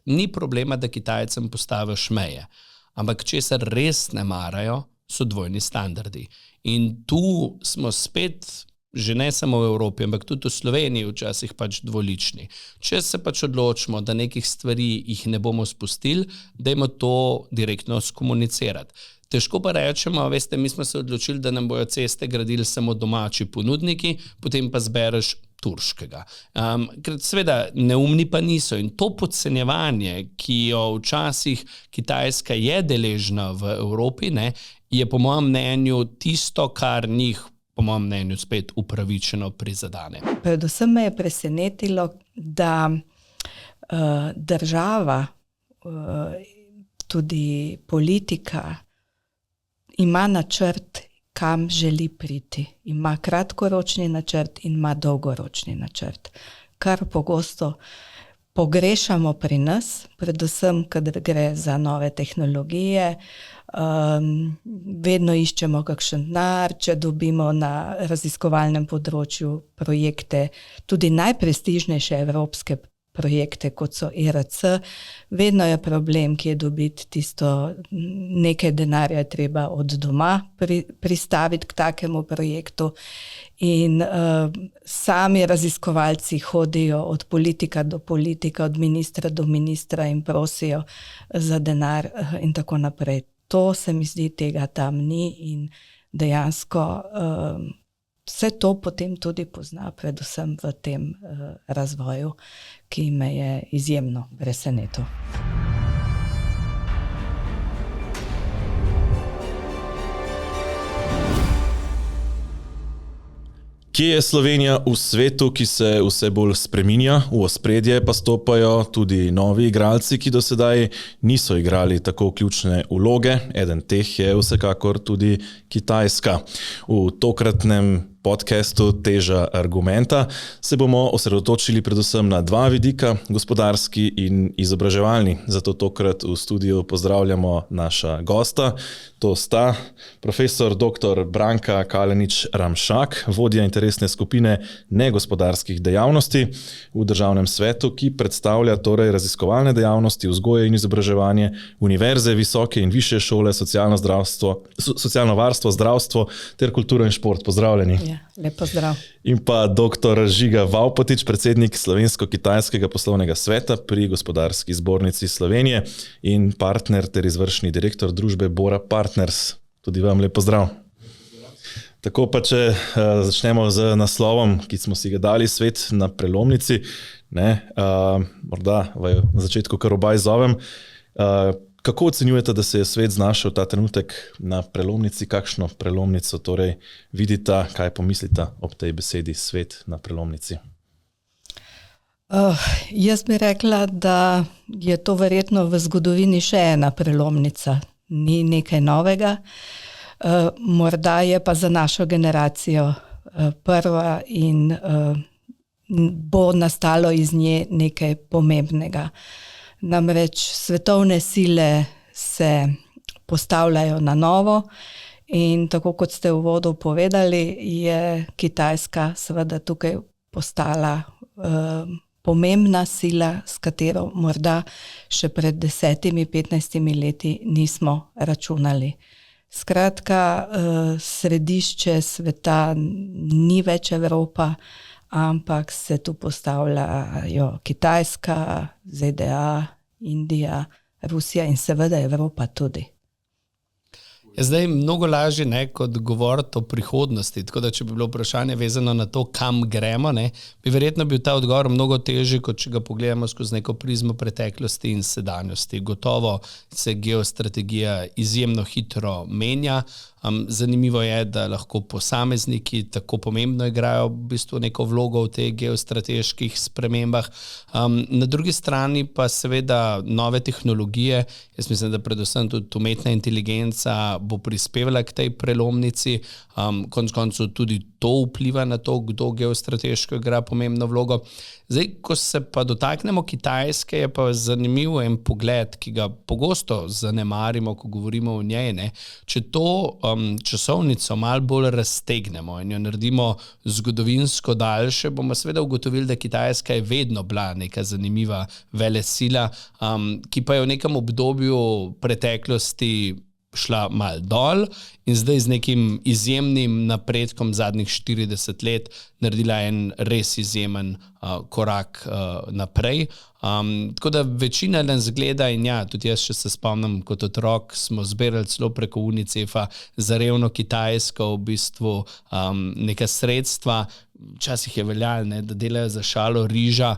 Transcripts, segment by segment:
ni problema, da Kitajcem postaviš meje. Ampak česar res ne marajo, so dvojni standardi. In tu smo spet, že ne samo v Evropi, ampak tudi v Sloveniji včasih pač dvolični. Če se pač odločimo, da nekih stvari jih ne bomo spustili, dajmo to direktno skomunicirati. Težko pa rečemo, veste, mi smo se odločili, da nam bojo ceste gradili samo domači ponudniki, potem pa zbereš turškega. Ker seveda neumni pa niso in to podcenjevanje, ki jo včasih Kitajska je deležna v Evropi, ne, je po mojem mnenju tisto, kar njih po mojem mnenju spet upravičeno prizadane. Predvsem me je presenetilo, da država, tudi politika, ima načrt, kam želi priti. Ima kratkoročni načrt in ima dolgoročni načrt. Kar pogosto pogrešamo pri nas, predvsem, kadar gre za nove tehnologije. Vedno iščemo kakšen denar, če dobimo na raziskovalnem področju projekte, tudi najprestižnejše evropske projekte, kot so ERC, vedno je problem, kje dobiti tisto nekaj denarja je treba od doma pristaviti k takemu projektu. In sami raziskovalci hodijo od politika do politika, od ministra do ministra in prosijo za denar in tako naprej. To se mi zdi, tega tam ni in dejansko vse to potem tudi pozna, predvsem v tem razvoju, ki me je izjemno presenetil. Kje je Slovenija v svetu, ki se vse bolj spreminja, v ospredje pa stopajo tudi novi igralci, ki do sedaj niso igrali tako ključne vloge. Eden teh je vsekakor tudi Kitajska. V tokratnem podcastu Teža argumenta se bomo osredotočili predvsem na dva vidika, gospodarski in izobraževalni. Zato tokrat v studiu pozdravljamo naša gosta. To sta profesor dr. Branka Kalenić-Ramšak, vodja interesne skupine negospodarskih dejavnosti v Državnem svetu, ki predstavlja torej raziskovalne dejavnosti, vzgoje in izobraževanje, univerze, visoke in višje šole, socialno varstvo, zdravstvo ter kulturo in šport. Pozdravljeni. Ja, lep pozdrav. In pa dr. Žiga Vavpotič, predsednik Slovensko-kitajskega poslovnega sveta pri Gospodarski zbornici Slovenije in partner ter izvršni direktor družbe Bora Partners. Tudi vam lep pozdrav. Tako pa, če začnemo z naslovom, ki smo si ga dali, Svet na prelomnici. Morda na začetku kar obaj zovem. Kako ocenjujete, da se je svet znašel ta trenutek na prelomnici? Kakšno prelomnico torej vidita, kaj pomislita ob tej besedi svet na prelomnici? Jaz bi rekla, da je to verjetno v zgodovini še ena prelomnica. Ni nekaj novega. Morda je pa za našo generacijo prva in bo nastalo iz nje nekaj pomembnega. Namreč svetovne sile se postavljajo na novo in tako kot ste v uvodu povedali, je Kitajska seveda tukaj postala pomembna sila, s katero morda še pred 10-15 leti nismo računali. Skratka, središče sveta ni več Evropa, ampak se tu postavljajo Kitajska, ZDA, Indija, Rusija in seveda Evropa tudi. Je zdaj mnogo lažje kot govoriti o prihodnosti, tako da če bi bilo vprašanje vezano na to, kam gremo, bi verjetno bil ta odgovor mnogo težji, kot če ga pogledamo skozi neko prizmo preteklosti in sedanjosti. Gotovo se geostrategija izjemno hitro menja. Zanimivo je, da lahko posamezniki tako pomembno igrajo v bistvu neko vlogo v teh geostrateških spremembah. Na drugi strani pa seveda nove tehnologije, jaz mislim, da predvsem tudi umetna inteligenca bo prispevala k tej prelomnici, konec koncev tudi to vpliva na to, kdo geostrateško igra pomembno vlogo. Zdaj, ko se pa dotaknemo Kitajske, je pa zanimiv en pogled, ki ga pogosto zanemarimo, ko govorimo o njej. Ne? Če to časovnico malo bolj raztegnemo in jo naredimo zgodovinsko daljše, bomo seveda ugotovili, da Kitajska je vedno bila neka zanimiva velesila, ki pa je v nekem obdobju preteklosti šla mal dol in zdaj z nekim izjemnim napredkom zadnjih 40 let naredila en res izjemen korak naprej. Tako da večina nas gleda in ja, tudi jaz še se spomnim, kot otrok smo zbirali celo preko UNICEF-a za revno Kitajsko v bistvu neka sredstva. Včasih je veljalo, da delajo za šalo riža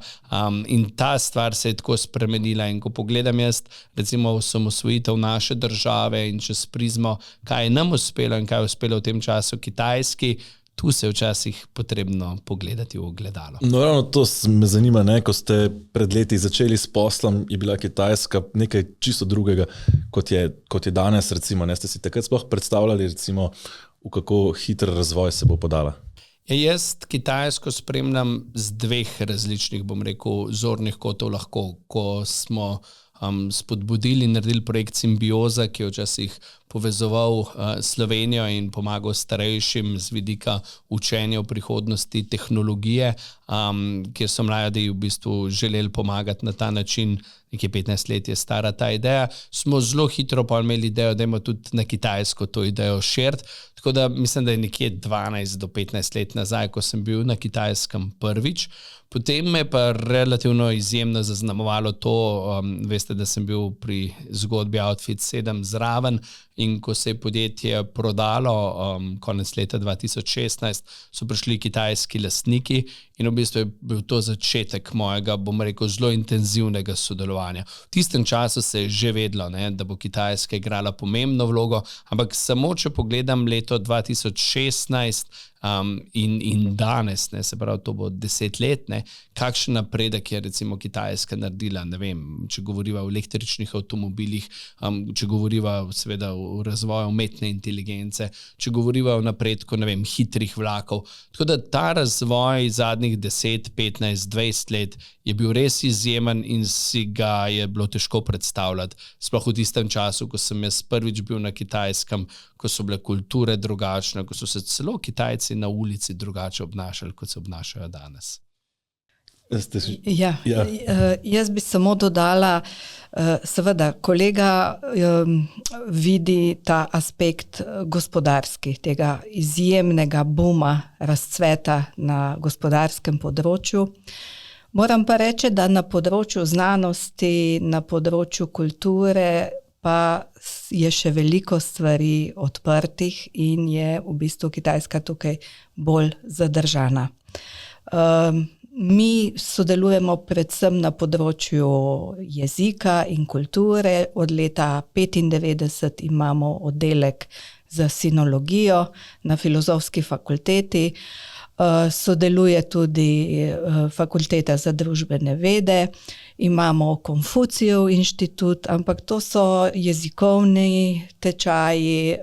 in ta stvar se je tako spremenila. In ko pogledam jaz recimo osamosvojitev naše države in čez prizmo, kaj je nam uspelo in kaj je uspelo v tem času Kitajski, tu se je včasih potrebno pogledati v ogledalo. No, ravno to me zanima, ne? Ko ste pred leti začeli s poslom, je bila Kitajska nekaj čisto drugega, kot je danes, recimo. Ne? Ste si takrat sploh predstavljali, recimo, v kako hiter razvoj se bo podala? Jaz Kitajsko spremljam z dveh različnih, bom rekel, zornih kotov lahko, ko smo spodbudili in naredili projekt Simbioza, ki je včasih povezoval Slovenijo in pomagal starejšim z vidika učenja v prihodnosti tehnologije, kjer so mladi v bistvu želeli pomagati na ta način, nekje 15 let je stara ta ideja, smo zelo hitro pa imeli idejo, da imamo tudi na Kitajsko to idejo širiti. Tako da mislim, da je nekje 12 do 15 let nazaj, ko sem bil na Kitajskem prvič. Potem me je pa relativno izjemno zaznamovalo to, veste, da sem bil pri zgodbi Outfit 7 zraven in ko se je podjetje prodalo konec leta 2016, so prišli kitajski lastniki in v bistvu je bil to začetek mojega, bom rekel, zelo intenzivnega sodelovanja. V tistem času se je že vedlo, ne, da bo Kitajska igrala pomembno vlogo, ampak samo če pogledam leto 2016 in danes, ne, se pravi, to bo 10 let, ne, kakšen napredek je recimo Kitajska naredila, ne vem, če govoriva o električnih avtomobilih, če govoriva seveda o razvoju umetne inteligence, če govoriva o napredku, ne vem, hitrih vlakov. Tako da ta razvoj zadnjih 10, 15, 20 let je bil res izjemen in si ga je bilo težko predstavljati. Sploh v tistem času, ko sem jaz prvič bil na Kitajskem, ko so bile kulture drugačne, ko so se celo Kitajci na ulici drugače obnašali, kot se obnašajo danes. Jaz bi samo dodala, seveda, kolega vidi ta aspekt gospodarski, tega izjemnega buma, razcveta na gospodarskem področju. Moram pa reči, da na področju znanosti, na področju kulture pa je še veliko stvari odprtih in je v bistvu Kitajska tukaj bolj zadržana. Mi sodelujemo predvsem na področju jezika in kulture. Od leta 1995 imamo oddelek za sinologijo na Filozofski fakulteti. Sodeluje tudi Fakulteta za družbene vede, imamo Konfucijev inštitut, ampak to so jezikovni tečaji,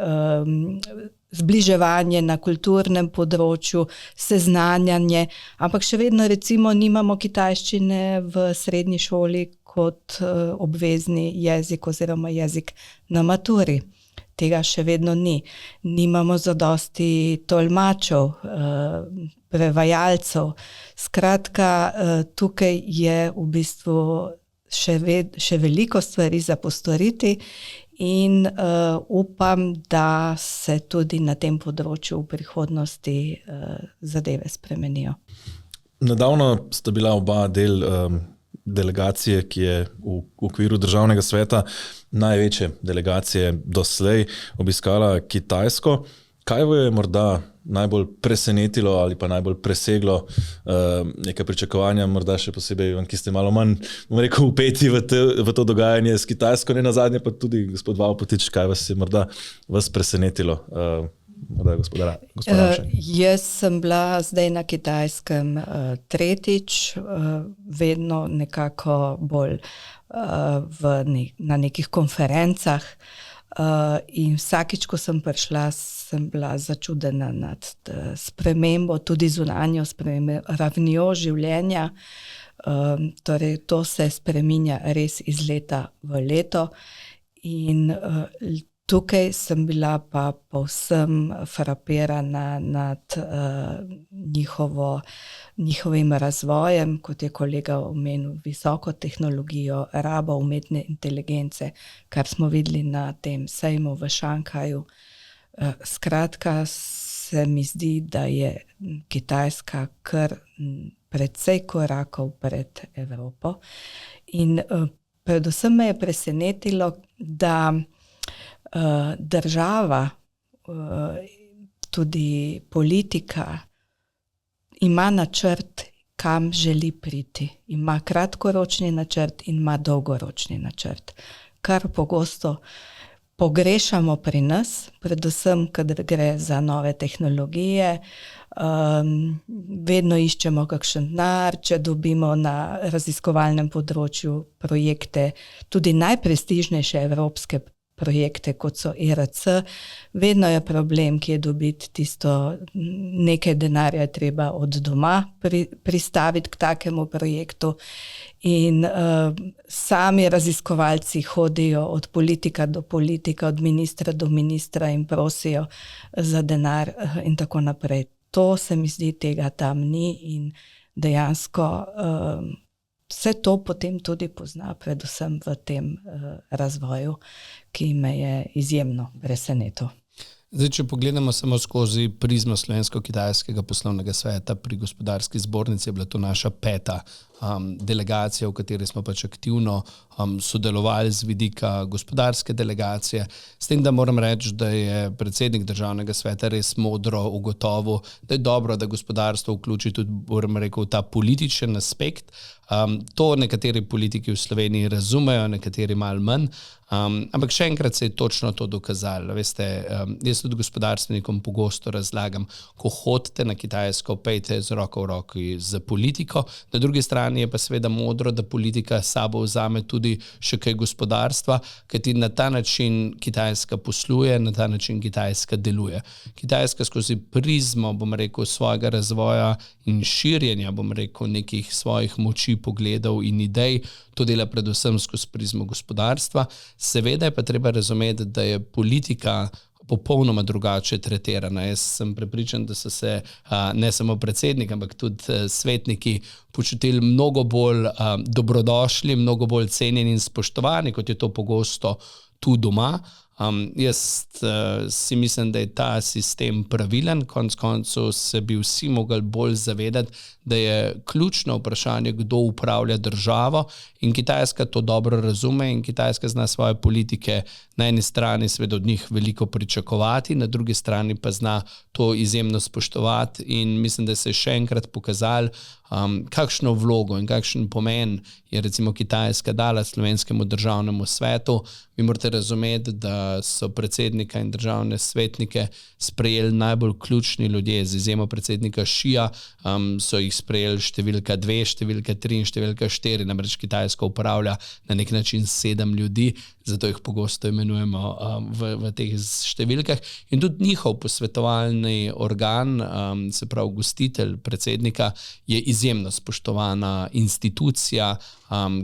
zbliževanje na kulturnem področju, seznanjanje, ampak še vedno recimo nimamo kitajščine v srednji šoli kot obvezni jezik oziroma jezik na maturi. Tega še vedno ni. Nimamo zadosti tolmačev, prevajalcev. Skratka, tukaj je v bistvu še veliko stvari za postoriti in upam, da se tudi na tem področju v prihodnosti zadeve spremenijo. Nedavno sta bila oba del delegacije, ki je v okviru Državnega sveta največje delegacije doslej obiskala Kitajsko. Kaj jo je morda najbolj presenetilo ali pa najbolj preseglo neka pričakovanja, morda še posebej, ki ste malo manj, bom rekel, vpeti v to dogajanje s Kitajsko, ne nazadnje pa tudi gospod Vavpotič, kaj vas je morda presenetilo? Jaz sem bila zdaj na Kitajskem tretjič, vedno nekako bolj na nekih konferencah. in vsakič, ko sem prišla, sem bila začudena nad spremembo, tudi zunanjo ravnjo življenja. Torej, to se spreminja res iz leta v leto in tukaj sem bila pa povsem frapirana nad njihovim razvojem, kot je kolega omenil, visoko tehnologijo, rabo umetne inteligence, kar smo videli na tem sejmu v Šanghaju. Skratka, se mi zdi, da je Kitajska kar precej korakov pred Evropo. In predvsem me je presenetilo, da država, tudi politika, ima načrt, kam želi priti. Ima kratkoročni načrt in ima dolgoročni načrt. Kar pogosto pogrešamo pri nas, predvsem, kadar gre za nove tehnologije. Vedno iščemo kakšen denar, če dobimo na raziskovalnem področju projekte, tudi najprestižnejše evropske projekte, kot so ERC, vedno je problem, kje dobiti tisto, nekaj denarja je treba od doma pristaviti k takemu projektu. In sami raziskovalci hodijo od politika do politika, od ministra do ministra in prosijo za denar in tako naprej. To se mi zdi, tega tam ni in dejansko vse to potem tudi pozna, predvsem v tem razvoju, ki me je izjemno presenetil. Zdaj, če pogledamo samo skozi prizmo Slovensko-kitajskega poslovnega sveta pri Gospodarski zbornici, je bila to naša 5. delegacija, v kateri smo pač aktivno sodelovali z vidika gospodarske delegacije. S tem, da moram reči, da je predsednik državnega sveta res modro ugotovil, da je dobro, da gospodarstvo vključi tudi, moram rekel, ta političen aspekt. To nekateri politiki v Sloveniji razumejo, nekateri malo manj, ampak še enkrat se je točno to dokazalo. Veste, jaz tudi gospodarstvenikom pogosto razlagam, ko hodite na Kitajsko, pejte z roko v roki z politiko, na drugi strani je pa seveda modro, da politika sabo vzame tudi še kaj gospodarstva, kajti na ta način Kitajska posluje, na ta način Kitajska deluje. Kitajska skozi prizmo, bom rekel, svojega razvoja in širjenja, bom rekel, nekih svojih moči, pogledov in idej, to dela predvsem skozi prizmo gospodarstva. Seveda je pa treba razumeti, da je politika popolnoma drugače tretirana. Jaz sem prepričan, da so se ne samo predsednik, ampak tudi svetniki počutili mnogo bolj dobrodošli, mnogo bolj cenjeni in spoštovani, kot je to pogosto tu doma. Jaz si mislim, da je ta sistem pravilen, konec koncev se bi vsi mogli bolj zavedati, da je ključno vprašanje, kdo upravlja državo in Kitajska to dobro razume in Kitajska zna svoje politike na eni strani seveda od njih veliko pričakovati, na drugi strani pa zna to izjemno spoštovati in mislim, da se je še enkrat pokazalo, kakšno vlogo in kakšen pomen je recimo Kitajska dala slovenskemu državnemu svetu. Vi morate razumeti, da so predsednika in državne svetnike sprejeli najbolj ključni ljudje, z izjemo predsednika Šija, so jih sprejeli številka 2, številka 3 in številka 4, namreč Kitajska upravlja na nek način 7 ljudi, zato jih pogosto imenujemo v teh številkah. In tudi njihov posvetovalni organ, se pravi gostitelj predsednika, je izjemno spoštovana institucija,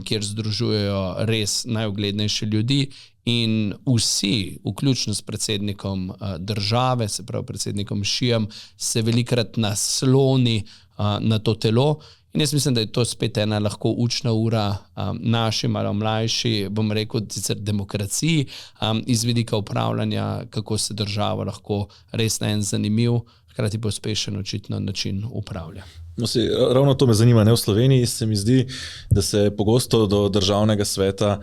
kjer združujejo res najuglednejše ljudi in vsi, vključno s predsednikom države, se pravi predsednikom Šijem, se velikrat nasloni na to telo. In jaz mislim, da je to spet ena lahko učna ura naši, malo mlajši, bom rekel, sicer demokraciji, iz vidika upravljanja, kako se država lahko res na en zanimiv, hkrati pa uspešen očitno način upravlja. No, ravno to me zanima, ne, v Sloveniji se mi zdi, da se pogosto do državnega sveta,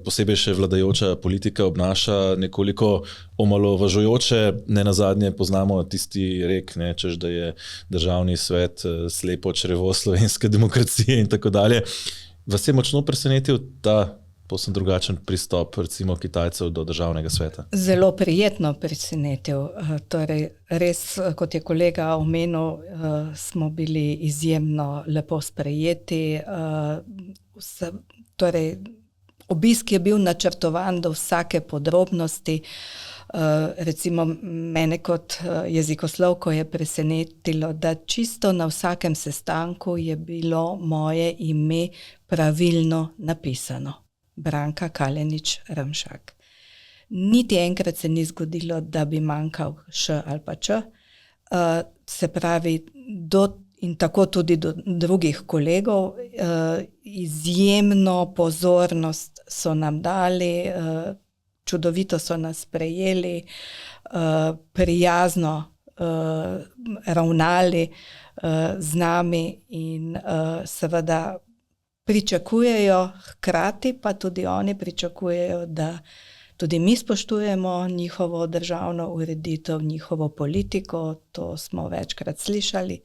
posebej še vladajoča politika obnaša nekoliko omalovažujoče. Ne nazadnje poznamo tisti rek, ne, češ, da je državni svet slepo črevo slovenske demokracije in tako dalje. Vas je močno presenetil ta povsem drugačen pristop recimo Kitajcev do državnega sveta? Zelo prijetno presenetil. Torej, res, kot je kolega omenil, smo bili izjemno lepo sprejeti. Torej, Obisk je bil načrtovan do vsake podrobnosti. Recimo mene kot jezikoslovko je presenetilo, da čisto na vsakem sestanku je bilo moje ime pravilno napisano. Branka Kalenić Ramšak. Niti enkrat se ni zgodilo, da bi manjkal š ali pa č. Se pravi, in tako tudi do drugih kolegov, izjemno pozornost so nam dali, čudovito so nas sprejeli, prijazno ravnali z nami in seveda pričakujejo, hkrati pa tudi oni pričakujejo, da tudi mi spoštujemo njihovo državno ureditev, njihovo politiko, to smo večkrat slišali.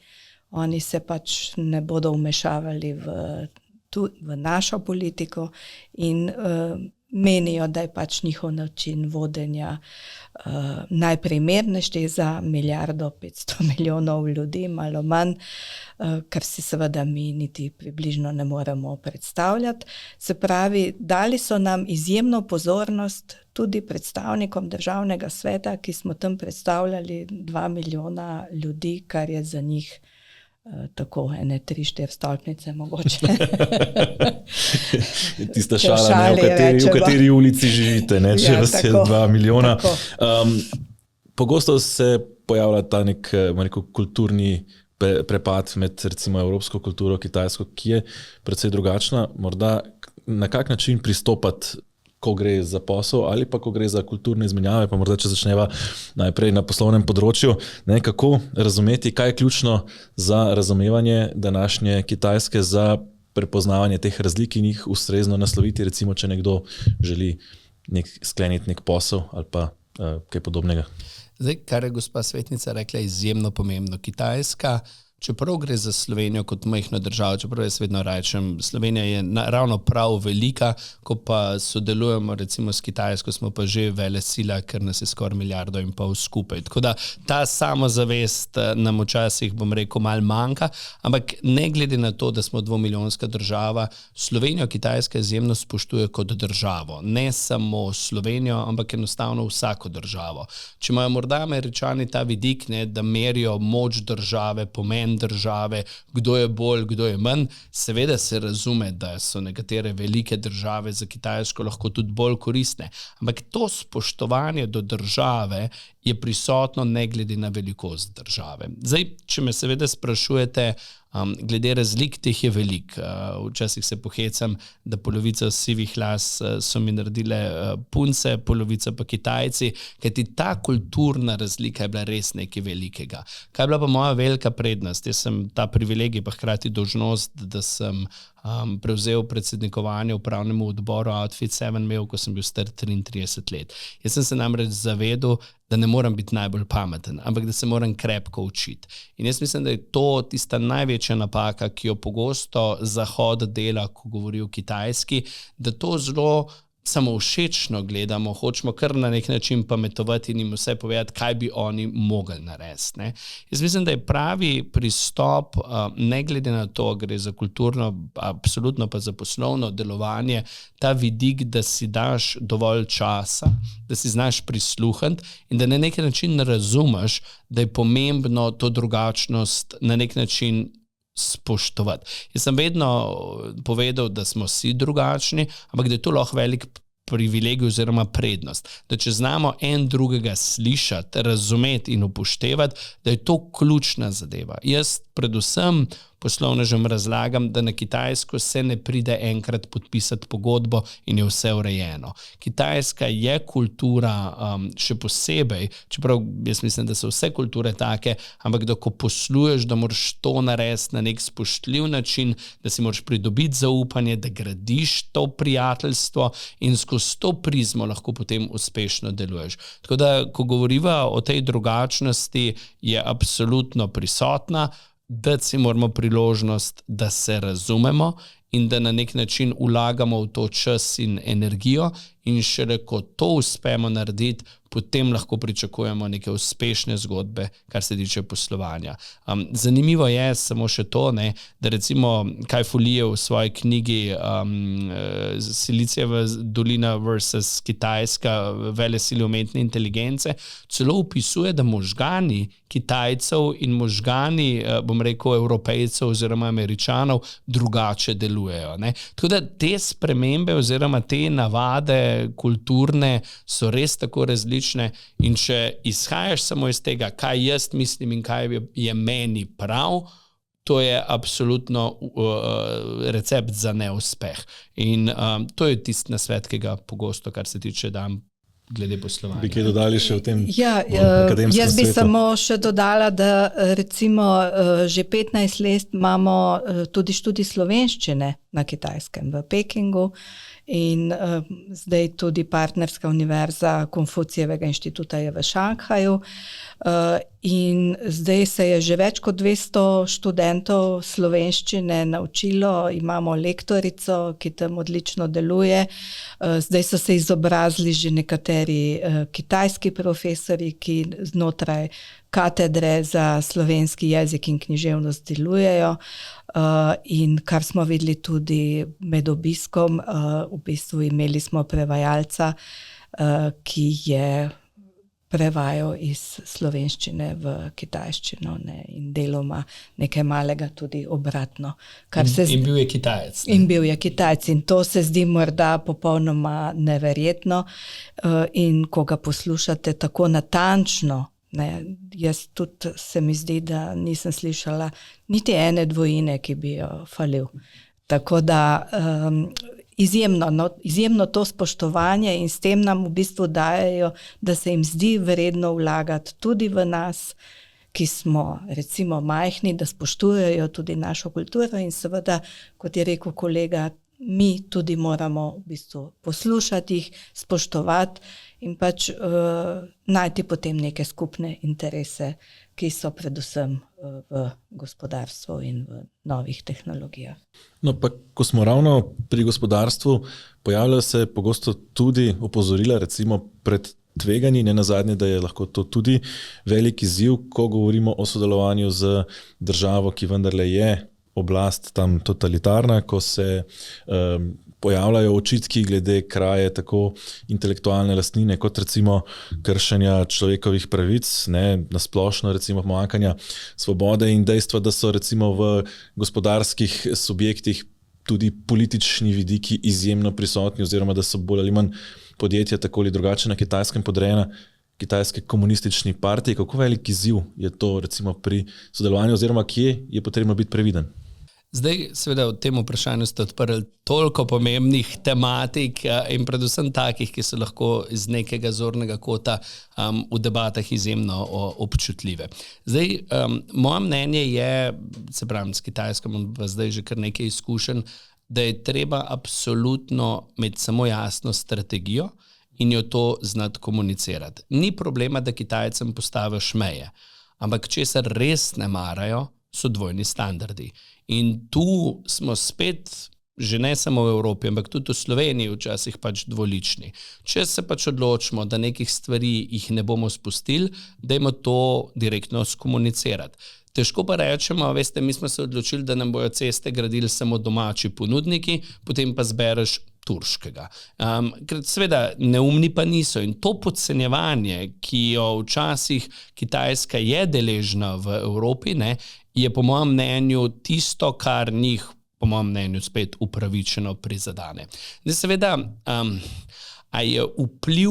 Oni se pač ne bodo vmešavali v našo politiko in menijo, da je pač njihov način vodenja najprimernejši za 1,5 milijarde ljudi, malo manj, kar si seveda mi niti približno ne moremo predstavljati. Se pravi, dali so nam izjemno pozornost tudi predstavnikom državnega sveta, ki smo tam predstavljali 2 milijona ljudi, kar je za njih tako 3-4 stolpnice mogoče. Tista šala, v kateri ulici živite, ne, če vas je 2 milijona. Pogosto se pojavlja ta nek kulturni prepad med recimo evropsko kulturo, kitajsko, ki je precej drugačna. Morda na kak način pristopati, ko gre za posel ali pa ko gre za kulturne izmenjave, pa morda če začneva najprej na poslovnem področju, ne, kako razumeti, kaj je ključno za razumevanje današnje Kitajske, za prepoznavanje teh razlik in jih ustrezno nasloviti, recimo, če nekdo želi skleniti nek posel ali pa kaj podobnega. Zdaj, kar je gospa svetnica rekla, je izjemno pomembno. Kitajska, čeprav gre za Slovenijo kot majhno državo, čeprav jaz vedno rečem, Slovenija je ravno prav velika, ko pa sodelujemo recimo s Kitajsko, smo pa že velesila, ker nas je skoraj 1,5 milijarde skupaj. Tako da ta samozavest nam včasih, bom rekel, malo manjka, ampak ne glede na to, da smo 2-milijonska država, Slovenijo Kitajska izjemno spoštuje kot državo. Ne samo Slovenijo, ampak enostavno vsako državo. Če imajo morda Američani ta vidik, ne, da merijo moč države, pomen države, kdo je bolj, kdo je manj, seveda se razume, da so nekatere velike države za Kitajsko lahko tudi bolj koristne, ampak to spoštovanje do države je prisotno ne glede na velikost države. Zdaj, če me seveda sprašujete, glede razlik, teh je velik. Včasih se pohecam, da polovica sivih las so mi naredile punce, polovica pa Kitajci, kajti ta kulturna razlika je bila res nekaj velikega. Kaj je bila pa moja velika prednost? Jaz sem ta privilegij, pa hkrati dolžnost, da sem prevzel predsednikovanje upravnemu odboru Outfit 7 imel, ko sem bil star 33 let. Jaz sem se namreč zavedel, da ne moram biti najbolj pameten, ampak da se moram krepko učiti. In jaz mislim, da je to tista največja napaka, ki jo pogosto Zahod dela, ko govori o Kitajski, da to zelo samovšečno gledamo, hočemo kar na nek način pametovati in jim vse povedati, kaj bi oni mogli narediti, ne. Jaz mislim, da je pravi pristop, ne glede na to, gre za kulturno, absolutno pa za poslovno delovanje, ta vidik, da si daš dovolj časa, da si znaš prisluhniti in da na nek način razumeš, da je pomembno to drugačnost na nek način spoštovati. Jaz sem vedno povedal, da smo vsi drugačni, ampak da je to lahko velik privilegij oziroma prednost. Da če znamo en drugega slišati, razumeti in upoštevati, da je to ključna zadeva. Jaz predvsem poslovnežem razlagam, da na Kitajsko se ne pride enkrat podpisati pogodbo in je vse urejeno. Kitajska je kultura še posebej, čeprav jaz mislim, da so vse kulture take, ampak da ko posluješ, da moraš to narediti na nek spoštljiv način, da si moraš pridobiti zaupanje, da gradiš to prijateljstvo in skozi to prizmo lahko potem uspešno deluješ. Tako da, ko govoriva o tej drugačnosti, je absolutno prisotna, da si moramo priložnost, da se razumemo in da na nek način vlagamo v to čas in energijo in šele ko to uspemo narediti, potem lahko pričakujemo neke uspešne zgodbe, kar se tiče poslovanja. Zanimivo je samo še to, ne, da recimo Kai Fu Lee v svoji knjigi Silicijeva dolina versus Kitajska velesile umetne inteligence celo opisuje, da možgani Kitajcev in možgani, bom rekel, Evropejcev oziroma Američanov drugače delujejo. Ne. Tako da te spremembe oziroma te navade kulturne so res tako različne in če izhajaš samo iz tega, kaj jaz mislim in kaj je meni prav, to je absolutno recept za neuspeh. In to je tisti nasvet, ki ga pogosto, kar se tiče dam, glede poslovanja. Bi kaj dodali še v tem akademskem svetu? Jaz bi samo še dodala, da recimo že 15 let imamo tudi študij slovenščine na Kitajskem v Pekingu in zdaj tudi partnerska univerza Konfucijevega inštituta je v Šanghaju in zdaj se je že več kot 200 študentov slovenščine naučilo, imamo lektorico, ki tam odlično deluje, zdaj so se izobrazili že nekateri kitajski profesori, ki znotraj katedre za slovenski jezik in književnost delujejo in kar smo videli tudi med obiskom, v bistvu imeli smo prevajalca, ki je prevajal iz slovenščine v kitajščino, ne, in deloma nekaj malega tudi obratno. In bil je Kitajec. In bil je Kitajec in to se zdi morda popolnoma neverjetno in ko ga poslušate tako natančno, ne, jaz tudi se mi zdi, da nisem slišala niti ene dvojine, ki bi jo falil. Tako da izjemno to spoštovanje in s tem nam v bistvu dajejo, da se jim zdi vredno vlagati tudi v nas, ki smo recimo majhni, da spoštujejo tudi našo kulturo in seveda, kot je rekel kolega, mi tudi moramo v bistvu poslušati jih, spoštovati in pač najti potem neke skupne interese, ki so predvsem v gospodarstvu in v novih tehnologijah. No, pa ko smo ravno pri gospodarstvu, pojavljajo se pogosto tudi opozorila, recimo pred tveganji, ne nazadnje, da je lahko to tudi velik izziv, ko govorimo o sodelovanju z državo, ki vendarle je oblast tam totalitarna, ko se pojavljajo očitki glede kraje tako intelektualne lastnine, kot recimo kršenja človekovih pravic, ne, nasplošno recimo pomanjkanja svobode in dejstva, da so recimo v gospodarskih subjektih tudi politični vidiki izjemno prisotni oziroma da so bolj ali manj podjetja tako ali drugače na Kitajskem podrejena kitajske komunistični partiji. Kako velik izziv je to recimo pri sodelovanju oziroma kje je potrebno biti previden? Zdaj, seveda, v tem vprašanju ste odprli toliko pomembnih tematik in predvsem takih, ki so lahko iz nekega zornega kota v debatah izjemno občutljive. Zdaj, moje mnenje je, se pravim, s Kitajskom pa zdaj že kar nekaj izkušenj, da je treba absolutno imeti samo jasno strategijo in jo to znati komunicirati. Ni problema, da Kitajcem postaviš meje, ampak česar res ne marajo, so dvojni standardi. In tu smo spet, že ne samo v Evropi, ampak tudi v Sloveniji včasih pač dvolični. Če se pač odločimo, da nekih stvari jih ne bomo spustili, dajmo to direktno skomunicirati. Težko pa rečemo, veste, mi smo se odločili, da nam bojo ceste gradili samo domači ponudniki, potem pa zbereš turškega. Seveda neumni pa niso in to podcenjevanje, ki jo včasih Kitajska je deležna v Evropi, ne, je po mojem mnenju tisto, kar njih, po mojem mnenju, spet upravičeno prizadene. Zdaj seveda, a je vpliv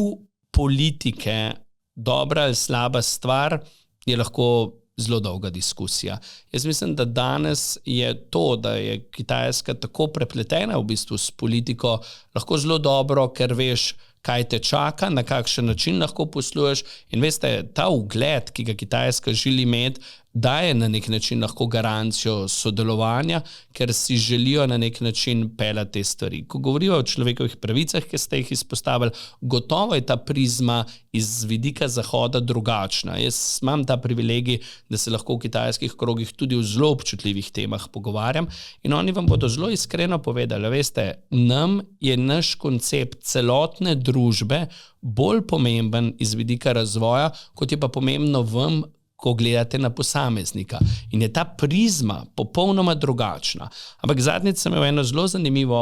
politike dobra ali slaba stvar, je lahko zelo dolga diskusija. Jaz mislim, da danes je to, da je Kitajska tako prepletena v bistvu s politiko, lahko zelo dobro, ker veš, kaj te čaka, na kakšen način lahko posluješ. In veste, ta ugled, ki ga Kitajska želi imeti, daje na nek način lahko garancijo sodelovanja, ker si želijo na nek način peljati te stvari. Ko govorijo o človekovih pravicah, ki ste jih izpostavili, gotovo je ta prizma iz vidika Zahoda drugačna. Jaz imam ta privilegij, da se lahko v kitajskih krogih tudi v zelo občutljivih temah pogovarjam in oni vam bodo zelo iskreno povedali, veste, nam je naš koncept celotne družbe bolj pomemben iz vidika razvoja, kot je pa pomembno vam, ko gledate na posameznika. In je ta prizma popolnoma drugačna. Ampak zadnjič sem imel eno zelo zanimivo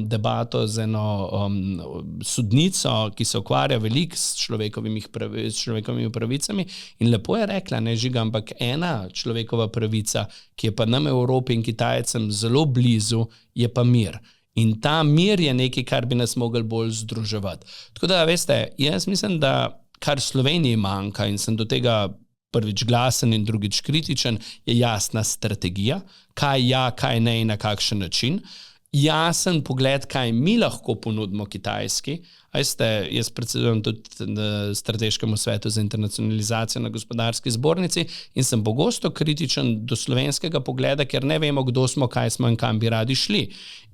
debato z eno sodnico, ki se ukvarja veliko s človekovimi pravicami in lepo je rekla, ne Žiga, ampak ena človekova pravica, ki je pa nam Evropi in Kitajcem zelo blizu, je pa mir. In ta mir je nekaj, kar bi nas mogli bolj združevati. Tako da, veste, jaz mislim, da kar Sloveniji manjka in sem do tega prvič glasen in drugič kritičen, je jasna strategija, kaj ja, kaj ne in na kakšen način. Jasen pogled, kaj mi lahko ponudimo Kitajski. Jaz predsedujem tudi na Strateškemu svetu za internacionalizacijo na Gospodarski zbornici in sem pogosto kritičen do slovenskega pogleda, ker ne vemo, kdo smo, kaj smo in kam bi radi šli.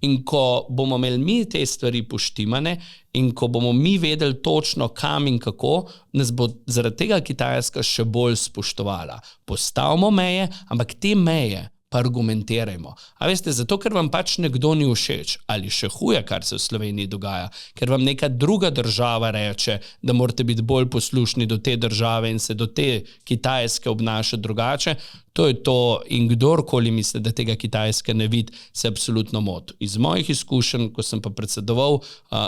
In ko bomo imeli mi te stvari poštimane in ko bomo mi vedeli točno kam in kako, nas bo zaradi tega Kitajska še bolj spoštovala. Postavimo meje, ampak te meje pa argumentirajmo. A veste, zato, ker vam pač nekdo ni všeč, ali še huje, kar se v Sloveniji dogaja, ker vam neka druga država reče, da morate biti bolj poslušni do te države in se do te Kitajske obnaša drugače, to je to in kdorkoli misli, da tega Kitajske ne vidi, se absolutno moti. Iz mojih izkušenj, ko sem pa predsedoval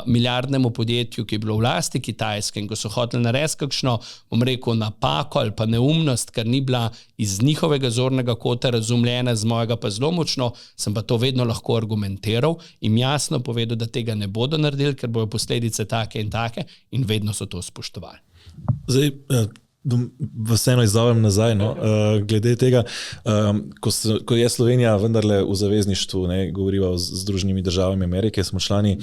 milijardnemu podjetju, ki je bilo v lasti Kitajske in ko so hoteli narediti kakšno, bom rekel, napako ali pa neumnost, ker ni bila iz njihovega zornega kota razumljena, z mojega pa zelo močno, sem pa to vedno lahko argumentiral in jasno povedal, da tega ne bodo naredili, ker bojo posledice take in take in vedno so to spoštovali. Zdaj, vseeno izzovem nazaj, glede tega, ko je Slovenija vendarle v zavezništvu, govoriva o Združenimi državami Amerike, smo člani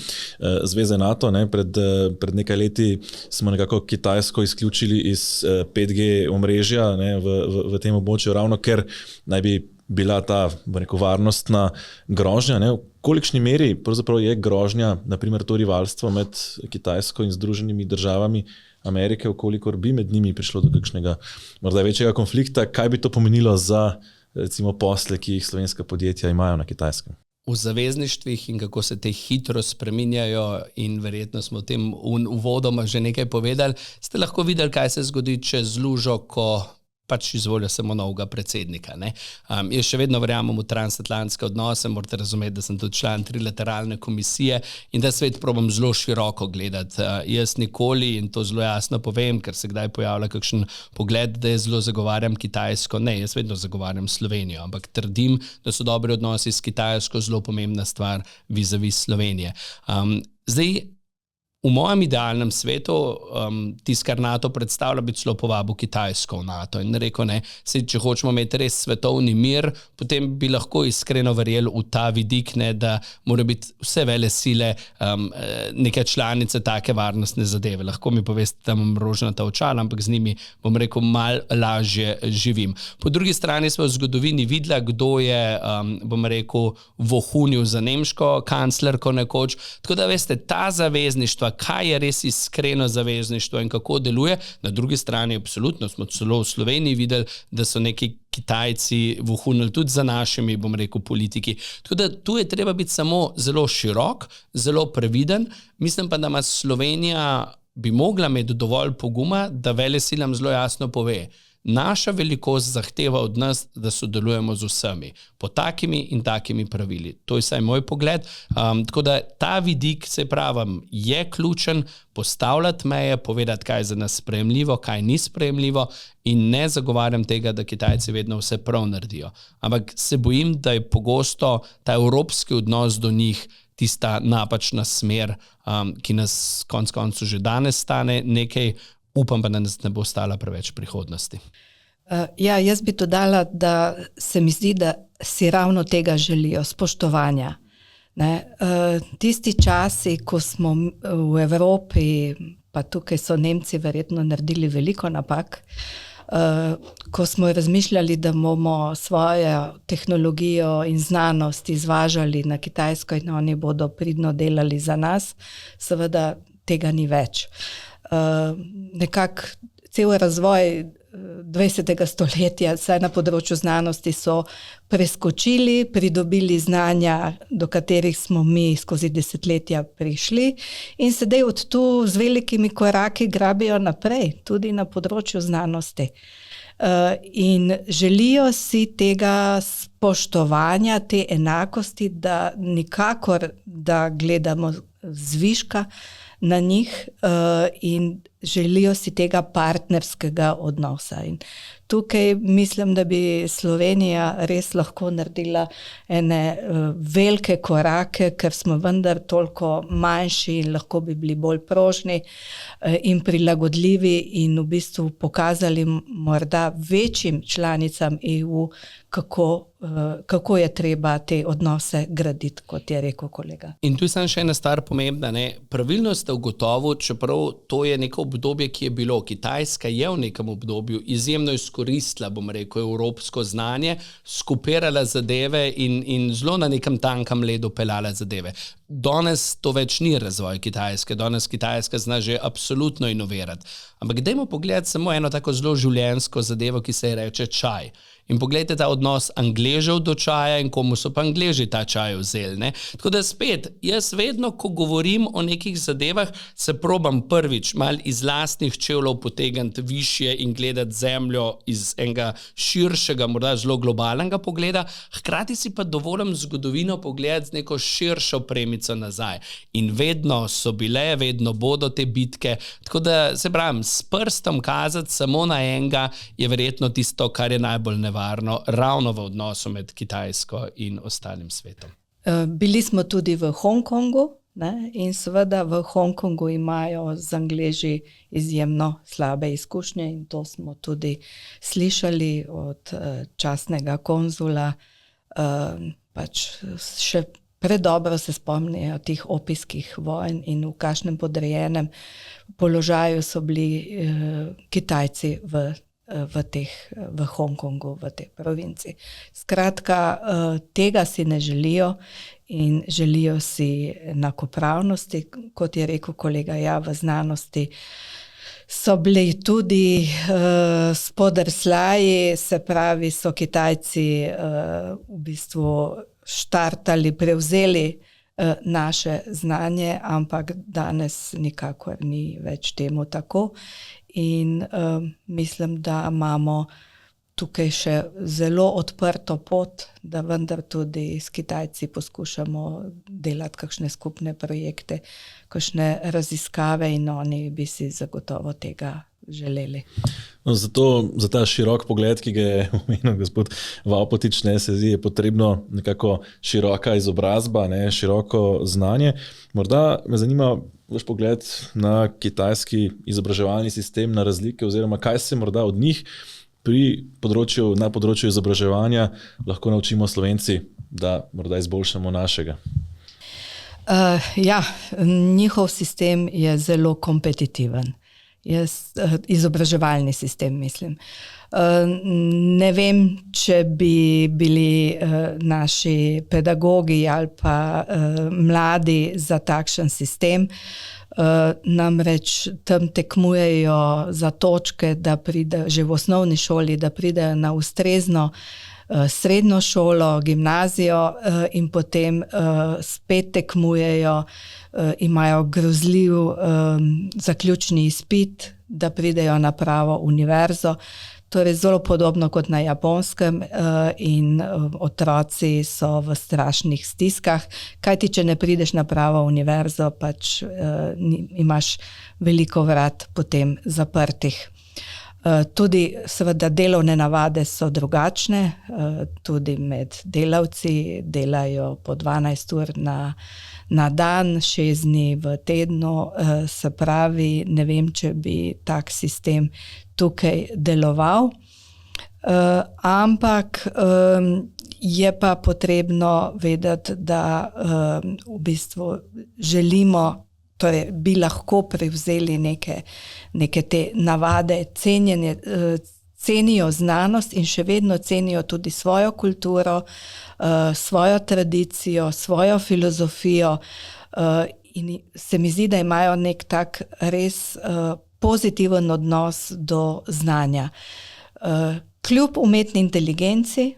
Zveze NATO, pred nekaj leti smo nekako Kitajsko izključili iz 5G omrežja v tem območju, ravno ker naj bi bila ta varnostna grožnja. V kolikšni meri pravzaprav je grožnja, naprimer to rivalstvo med Kitajsko in Združenimi državami Amerike, vkolikor bi med njimi prišlo do kakšnega morda večjega konflikta, kaj bi to pomenilo za recimo posle, ki jih slovenska podjetja imajo na Kitajskem? V zavezništvih in kako se te hitro spreminjajo in verjetno smo o tem uvodoma že nekaj povedali, ste lahko videli, kaj se zgodi čez lužo, ko pač izvolijo samo novega predsednika. Jaz še vedno verjamem v transatlantske odnose, morate razumeti, da sem tudi član trilateralne komisije in da svet probam zelo široko gledati. Jaz nikoli, in to zelo jasno povem, ker se kdaj pojavlja kakšen pogled, da jaz zelo zagovarjam Kitajsko. Ne, jaz vedno zagovarjam Slovenijo, ampak trdim, da so dobri odnosi s Kitajsko zelo pomembna stvar vis-a-vis Slovenije. Zdaj, v mojem idealnem svetu tisto, kar NATO predstavlja, bi celo povabil Kitajsko v NATO in rekel, če hočemo imeti res svetovni mir, potem bi lahko iskreno verjeli v ta vidik, da mora biti vse vele sile neke članice take varnostne zadeve. Lahko mi poveste, da imam rožnata očala, ampak z njimi, bom rekel, malo lažje živim. Po drugi strani smo v zgodovini videla, kdo je, bom rekel, vohunil za nemško kanclerko nekoč. Tako da veste, ta zavezništva, kaj je res iskreno zavezništvo in kako deluje. Na drugi strani absolutno smo celo v Sloveniji videli, da so neki Kitajci vohunili tudi za našimi, bom rekel, politiki. Tako da tu je treba biti samo zelo širok, zelo previden. Mislim pa, da ima Slovenija bi mogla imeti dovolj poguma, da velesilam zelo jasno pove, naša velikost zahteva od nas, da sodelujemo z vsemi, po takimi in takimi pravili. To je vsaj moj pogled. Tako da ta vidik, se pravim, je ključen, postavljati meje, povedati, kaj je za nas sprejemljivo, kaj ni sprejemljivo in ne zagovarjam tega, da Kitajci vedno vse prav naredijo. Ampak se bojim, da je pogosto ta evropski odnos do njih tista napačna smer, ki nas konec koncev že danes stane nekaj, upam pa, da nas ne bo stala preveč prihodnosti. Jaz bi dodala, da se mi zdi, da si ravno tega želijo, spoštovanja. Tisti časi, ko smo v Evropi, pa tukaj so Nemci verjetno naredili veliko napak, ko smo razmišljali, da bomo svojo tehnologijo in znanost izvažali na Kitajsko in oni bodo pridno delali za nas, seveda tega ni več. Nekako cel razvoj 20. stoletja, saj na področju znanosti so preskočili, pridobili znanja, do katerih smo mi skozi desetletja prišli in sedaj od tu z velikimi koraki grabijo naprej, tudi na področju znanosti. In želijo si tega spoštovanja, te enakosti, da nikakor, da gledamo zviška na njih in želijo si tega partnerskega odnosa. In tukaj mislim, da bi Slovenija res lahko naredila ene velike korake, ker smo vendar toliko manjši in lahko bi bili bolj prožni in prilagodljivi in v bistvu pokazali morda večjim članicam EU, kako je treba te odnose graditi, kot je rekel kolega. In tu je še ena stvar pomembna. Pravilno ste ugotovili, čeprav to je neko obdobje, ki je bilo. Kitajska je v nekem obdobju izjemno izkoristila, bom rekel, evropsko znanje, skupirala zadeve in zelo na nekem tankem ledu peljala zadeve. Danes to več ni razvoj Kitajske, danes Kitajska zna že absolutno inovirati. Ampak dajmo pogledati samo eno tako zelo življenjsko zadevo, ki se je reče čaj. In pogledajte ta odnos Angležev do čaja in komu so pa Angleži ta čaj vzeli. Tako da spet, jaz vedno, ko govorim o nekih zadevah, se probam prvič mal iz lastnih čevljev potegniti višje in gledati zemljo iz enega širšega, morda zelo globalnega pogleda, hkrati si pa dovolim zgodovino pogledati z neko širšo premico nazaj. In vedno so bile, vedno bodo te bitke. Tako da se pravim, s prstom kazati samo na enega je verjetno tisto, kar je najbolj nevarno, ravno v odnosu med Kitajsko in ostalim svetom. Bili smo tudi v Hongkongu, in seveda v Hongkongu imajo z Angleži izjemno slabe izkušnje in to smo tudi slišali od častnega konzula. Pač še predobro se spomnijo tih opijskih vojn in v kakšnem podrejenem položaju so bili Kitajci v Hongkongu, v tej provinci. Skratka, tega si ne želijo in želijo si enakopravnosti, kot je rekel kolega, v znanosti so bili tudi spodrsljaji, se pravi, so Kitajci v bistvu štartali, prevzeli naše znanje, ampak danes nikakor ni več temu tako. In mislim, da imamo tukaj še zelo odprto pot, da vendar tudi s Kitajci poskušamo delati kakšne skupne projekte, kakšne raziskave in oni bi si zagotovo tega želeli. No, za ta širok pogled, ki ga je omenil gospod Vavpotič, se zdi, je potrebno nekako široka izobrazba, široko znanje. Morda me zanima vaš pogled na kitajski izobraževalni sistem, na razlike oziroma kaj se morda od njih na področju izobraževanja lahko naučimo Slovenci, da morda izboljšamo našega. Njihov sistem je zelo kompetitiven. Izobraževalni sistem, mislim. Ne vem, če bi bili naši pedagogi ali pa mladi za takšen sistem, namreč tam tekmujejo za točke, da pride že v osnovni šoli, da pridejo na ustrezno srednjo šolo, gimnazijo in potem spet tekmujejo, imajo grozljiv zaključni izpit, da pridejo na pravo univerzo. Torej zelo podobno kot na Japonskem in otroci so v strašnih stiskah, kajti če ne prideš na pravo univerzo, pač imaš veliko vrat potem zaprtih. Tudi seveda delovne navade so drugačne, tudi med delavci delajo po 12 ur na dan, 6 dni v tednu, se pravi, ne vem, če bi tak sistem tukaj deloval, ampak Je pa potrebno vedeti, da v bistvu želimo, torej bi lahko prevzeli neke te navade, cenijo znanost in še vedno cenijo tudi svojo kulturo, svojo tradicijo, svojo filozofijo, in se mi zdi, da imajo nek tak res pozitiven odnos do znanja. Kljub umetni inteligenci,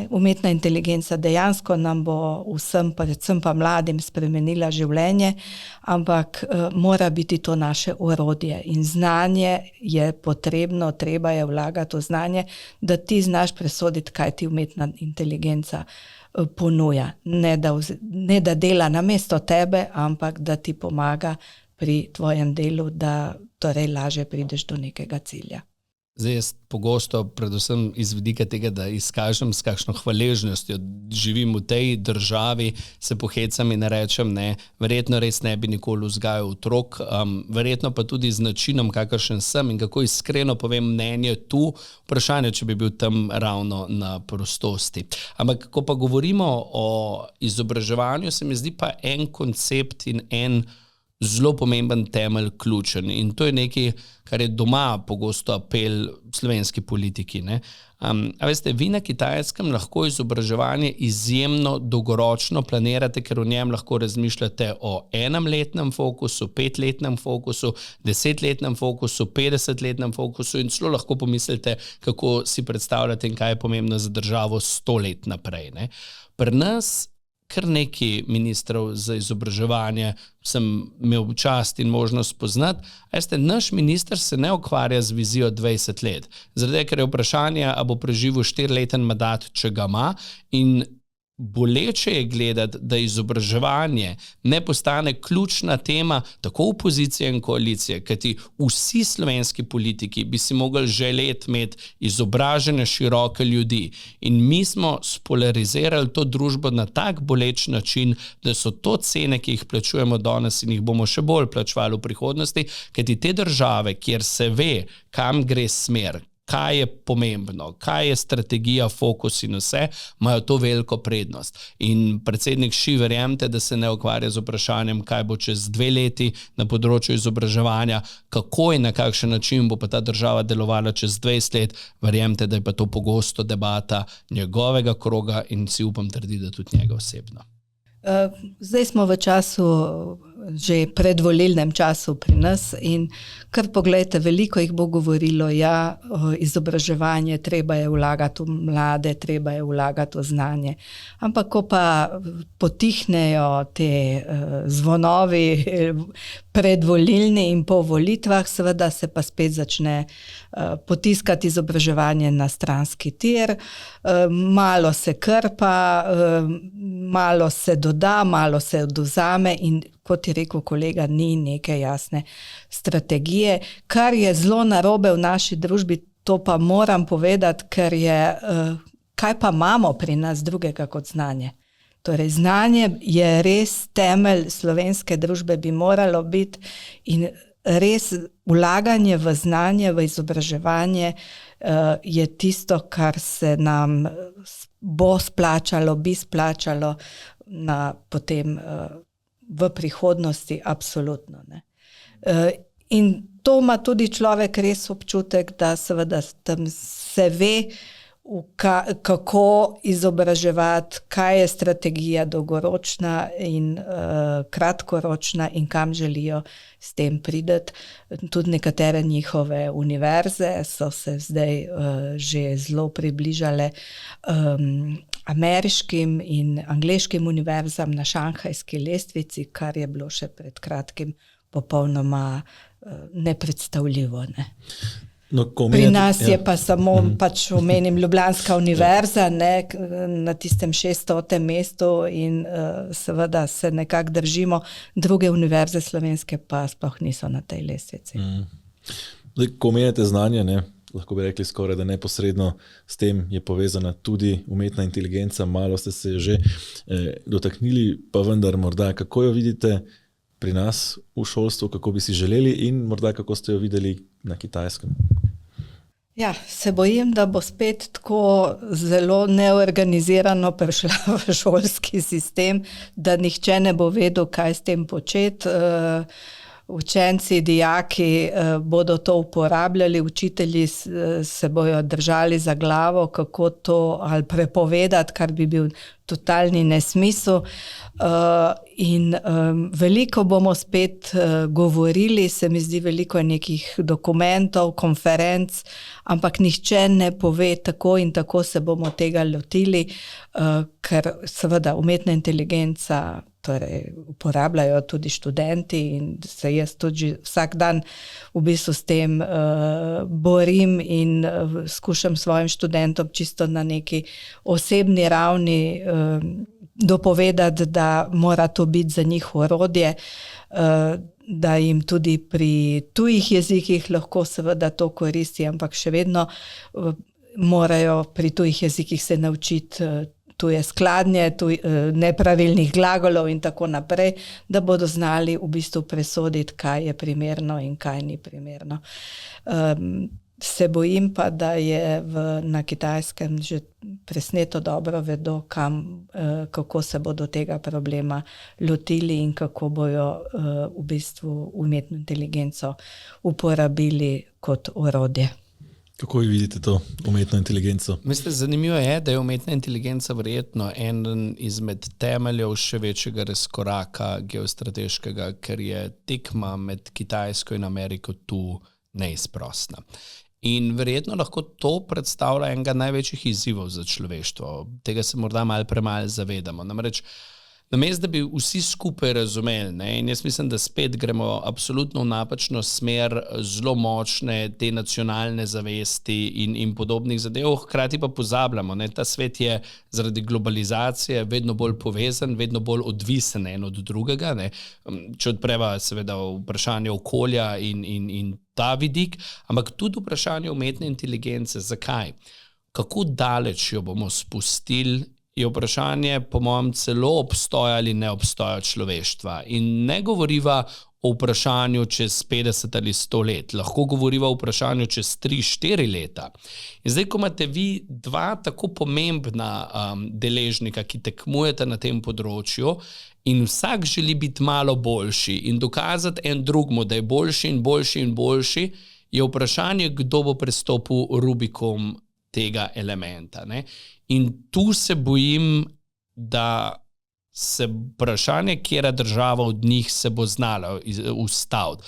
umetna inteligenca dejansko nam bo vsem, predvsem pa mladim, spremenila življenje, ampak mora biti to naše orodje in znanje je potrebno, treba je vlagati v znanje, da ti znaš presoditi, kaj ti umetna inteligenca ponuja. Ne da dela namesto tebe, ampak da ti pomaga pri tvojem delu, da torej lažje prideš do nekega cilja. Zdaj jaz pogosto, predvsem iz vidika tega, da izkažem s kakšno hvaležnostjo, živim v tej državi, se pohecam in rečem, verjetno res ne bi nikoli vzgajal otrok, verjetno pa tudi z načinom, kakršen sem in kako iskreno povem mnenje tu, vprašanje, če bi bil tam ravno na prostosti. Ampak, ko pa govorimo o izobraževanju, se mi zdi pa en koncept in en zelo pomemben temelj ključen in to je nekaj, kar je doma pogosto apel slovenski politiki. A veste, vi na Kitajskem lahko izobraževanje izjemno dolgoročno planirate, ker v njem lahko razmišljate o 1-letnem fokusu, 5-letnem fokusu, 10-letnem fokusu, 50-letnem fokusu in celo lahko pomislite, kako si predstavljate in kaj je pomembno za državo 100 let naprej. Pri nas kar nekaj ministrov za izobraževanje sem imel čast in možnost poznati. Naš minister se ne ukvarja z vizijo 20 let. Zaradi, ker je vprašanje, a bo preživel 4-leten mandat, če ga ima, in boleče je gledati, da izobraževanje ne postane ključna tema tako opozicije in koalicije, kajti vsi slovenski politiki bi si mogli želeti imeti izobražene široke ljudi in mi smo spolarizirali to družbo na tak boleč način, da so to cene, ki jih plačujemo danes in jih bomo še bolj plačevali v prihodnosti, kajti te države, kjer se ve, kam gre smer, kaj je pomembno, kaj je strategija, fokus in vse, imajo to veliko prednost. In predsednik Xi, verjemite, da se ne ukvarja z vprašanjem, kaj bo čez 2 leti na področju izobraževanja, kako in na kakšen način bo pa ta država delovala čez 20 let, verjemite, da je pa to pogosto debata njegovega kroga in si upam trditi, da tudi njega osebno. Zdaj smo v času, že predvolilnem času pri nas in kar poglejte, veliko jih bo govorilo, izobraževanje, treba je vlagati v mlade, treba je vlagati v znanje. Ampak ko pa potihnejo te zvonovi predvolilni in po volitvah, seveda se pa spet začne potiskati izobraževanje na stranski tir, malo se krpa, malo se doda, malo se odvzame in kot je rekel kolega, ni neke jasne strategije, kar je zelo narobe v naši družbi, to pa moram povedati, ker je, kaj pa imamo pri nas drugega kot znanje. Torej, znanje je res temelj slovenske družbe, bi moralo biti in res vlaganje v znanje, v izobraževanje je tisto, kar se nam bo splačalo, bi splačalo potem v prihodnosti absolutno. In to ima tudi človek res občutek, da seveda tam se ve, kako izobraževati, kaj je strategija dolgoročna in kratkoročna in kam želijo s tem priti. Tudi nekatere njihove univerze so se zdaj že zelo približale ameriškim in angleškim univerzam na šanghajski lestvici, kar je bilo še pred kratkim popolnoma nepredstavljivo. Pri nas je pa samo, pač omenim, Ljubljanska univerza na tistem 600. mestu in seveda se nekako držimo, druge univerze slovenske pa sploh niso na tej lestvici. Ko omenjate znanje, lahko bi rekli skoraj, da neposredno s tem je povezana tudi umetna inteligenca, malo ste se že dotaknili, pa vendar morda, kako jo vidite pri nas v šolstvu, kako bi si želeli in morda kako ste jo videli na Kitajskem? Ja, se bojim, da bo spet tako zelo neorganizirano prišla v šolski sistem, da nihče ne bo vedel, kaj s tem početi. Učenci, dijaki bodo to uporabljali, učitelji se bojo držali za glavo, kako to ali prepovedati, kar bi bil totalni nesmisel. In veliko bomo spet govorili, se mi zdi, veliko je nekih dokumentov, konferenc, ampak nihče ne pove tako in tako se bomo tega lotili, ker seveda umetna inteligenca torej uporabljajo tudi študenti in se jaz tudi vsak dan v bistvu s tem borim in skušam svojim študentom čisto na neki osebni ravni dopovedati, da mora to biti za njih orodje, da jim tudi pri tujih jezikih lahko seveda to koristi, ampak še vedno morajo pri tujih jezikih se naučiti tuje skladnje, nepravilnih glagolov in tako naprej, da bodo znali v bistvu presoditi, kaj je primerno in kaj ni primerno. Se bojim pa, da je na Kitajskem že presneto dobro vedo, kako se bodo tega problema lotili in kako bojo v bistvu umetno inteligenco uporabili kot orodje. Kako vi vidite to umetno inteligenco? Mislim, zanimivo je, da je umetna inteligenca verjetno eden izmed temeljev še večjega razkoraka geostrateškega, ker je tekma med Kitajsko in Ameriko tu neizprostna. In verjetno lahko to predstavlja enega največjih izzivov za človeštvo. Tega se morda malo premalo zavedamo. Namreč, namesto da bi vsi skupaj razumeli, in jaz mislim, da spet gremo absolutno v napačno smer zelo močne te nacionalne zavesti in podobnih zadev, hkrati pa pozabljamo, ta svet je zaradi globalizacije vedno bolj povezan, vedno bolj odvisen en od drugega, če odpreva seveda vprašanje okolja in ta vidik, ampak tudi vprašanje umetne inteligence. Zakaj? Kako daleč jo bomo spustili, je vprašanje, po mojem, celo obstoja ali ne obstoja človeštva. In ne govoriva o vprašanju čez 50 ali 100 let, lahko govoriva o vprašanju čez 3-4 leta. In zdaj, ko imate vi dva tako pomembna deležnika, ki tekmujete na tem področju in vsak želi biti malo boljši in dokazati en drugmu, da je boljši in boljši in boljši, je vprašanje, kdo bo prestopil Rubikon tega elementa. In tu se bojim, da se vprašanje, katera država od njih se bo znala ustaviti.